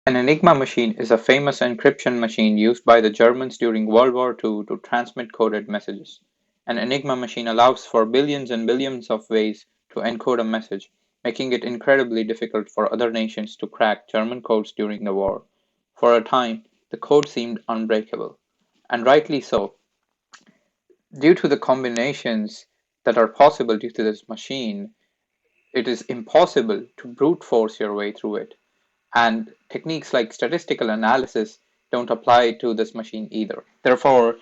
An Enigma machine is a famous encryption machine used by the Germans during World War II to transmit coded messages. An Enigma machine allows for billions and billions of ways to encode a message, making it incredibly difficult for other nations to crack German codes during the war. For a time, the code seemed unbreakable, and rightly so. Due to the combinations that are possible due to this machine, it is impossible to brute force your way through it. And techniques like statistical analysis don't apply to this machine either. Therefore,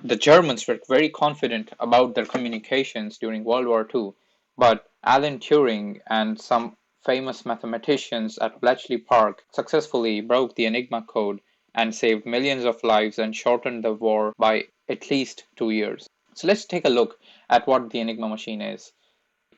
the Germans were very confident about their communications during World War II, but Alan Turing and some famous mathematicians at Bletchley Park successfully broke the Enigma code and saved millions of lives and shortened the war by at least 2 years. So let's take a look at what the Enigma machine is.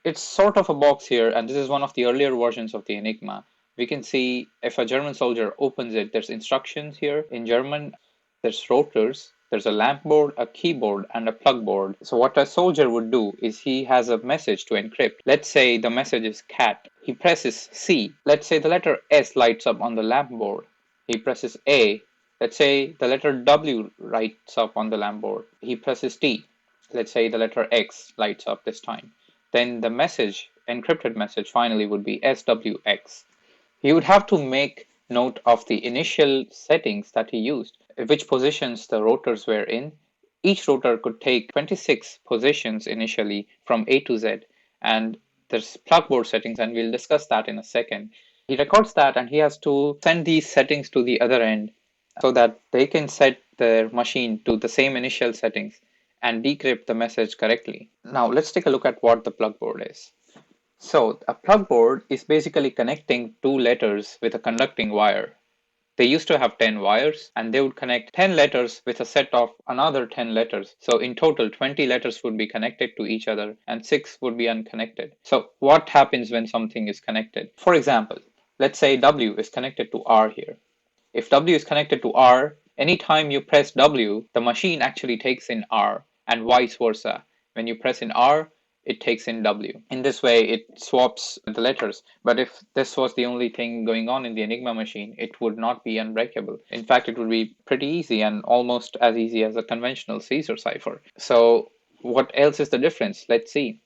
It's sort of a box here, and this is one of the earlier versions of the Enigma. We can see if a German soldier opens it, there's instructions here in German, there's rotors, there's a lamp board, a keyboard, and a plug board. So what a soldier would do is he has a message to encrypt. Let's say the message is cat. He presses C. Let's say the letter S lights up on the lamp board. He presses A. Let's say the letter W lights up on the lamp board. He presses T. Let's say the letter X lights up this time. Then the message, encrypted message, finally would be SWX. He would have to make note of the initial settings that he used, which positions the rotors were in. Each rotor could take 26 positions initially from A to Z, and there's plugboard settings, and we'll discuss that in a second. He records that and he has to send these settings to the other end so that they can set their machine to the same initial settings and decrypt the message correctly. Now let's take a look at what the plugboard is. So a plugboard is basically connecting two letters with a conducting wire. They used to have 10 wires and they would connect 10 letters with a set of another 10 letters. So in total, 20 letters would be connected to each other and 6 would be unconnected. So what happens when something is connected? For example, let's say W is connected to R here. If W is connected to R, anytime you press W, the machine actually takes in R and vice versa. When you press in R, it takes in W. In this way, it swaps the letters. But if this was the only thing going on in the Enigma machine, it would not be unbreakable. In fact, it would be pretty easy and almost as easy as a conventional Caesar cipher. So what else is the difference? Let's see.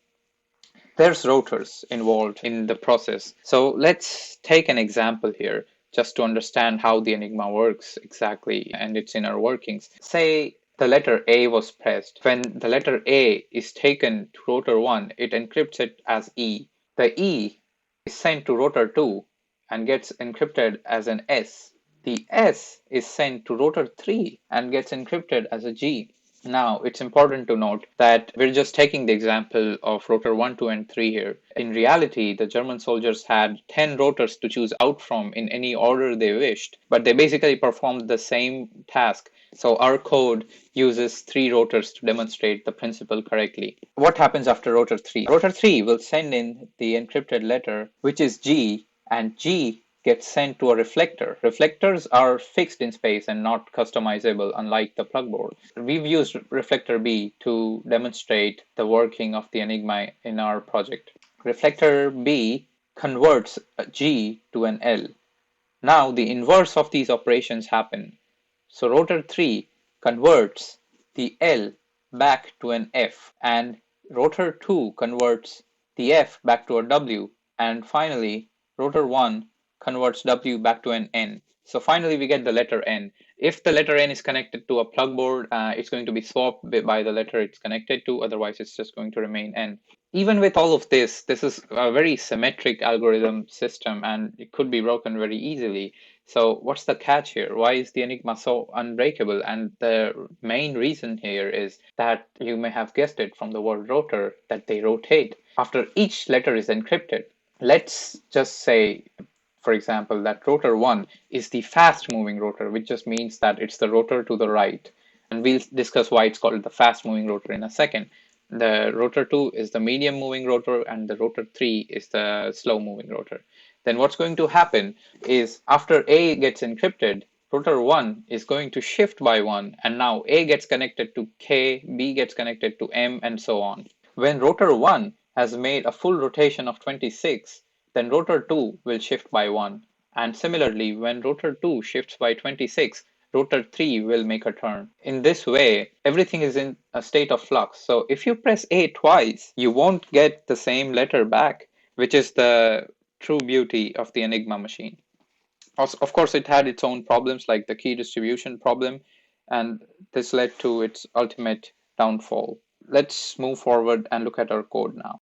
There's rotors involved in the process. So let's take an example here just to understand how the Enigma works exactly and its inner workings. Say the letter A was pressed. When the letter A is taken to rotor 1, it encrypts it as E. The E is sent to rotor 2 and gets encrypted as an S. The S is sent to rotor 3 and gets encrypted as a G. Now, it's important to note that we're just taking the example of rotor 1, 2, and 3 here. In reality, the German soldiers had 10 rotors to choose out from in any order they wished, but they basically performed the same task. So our code uses 3 rotors to demonstrate the principle correctly. What happens after rotor 3? Rotor 3 will send in the encrypted letter, which is G, and G gets sent to a reflector. Reflectors are fixed in space and not customizable, unlike the plugboard. We've used reflector B to demonstrate the working of the Enigma in our project. Reflector B converts a G to an L. Now the inverse of these operations happen. So rotor 3 converts the L back to an F, and rotor 2 converts the F back to a W, and finally rotor 1 converts W back to an N. So finally we get the letter N. If the letter N is connected to a plugboard, it's going to be swapped by the letter it's connected to, otherwise it's just going to remain N. Even with all of this, this is a very symmetric algorithm system and it could be broken very easily. So what's the catch here? Why is the Enigma so unbreakable? And the main reason here is that you may have guessed it from the word rotor, that they rotate. After each letter is encrypted, let's just say, for example, that rotor 1 is the fast moving rotor, which just means that it's the rotor to the right. And we'll discuss why it's called the fast moving rotor in a second. The rotor 2 is the medium moving rotor and the rotor 3 is the slow moving rotor. Then what's going to happen is after A gets encrypted, rotor 1 is going to shift by 1 and now A gets connected to K, B gets connected to M, and so on. When rotor 1 has made a full rotation of 26, then rotor 2 will shift by 1 And similarly, when rotor 2 shifts by 26, rotor 3 will make a turn. In this way, everything is in a state of flux. So if you press A twice, you won't get the same letter back, which is the true beauty of the Enigma machine. Also, of course, it had its own problems like the key distribution problem, and this led to its ultimate downfall. Let's move forward and look at our code now.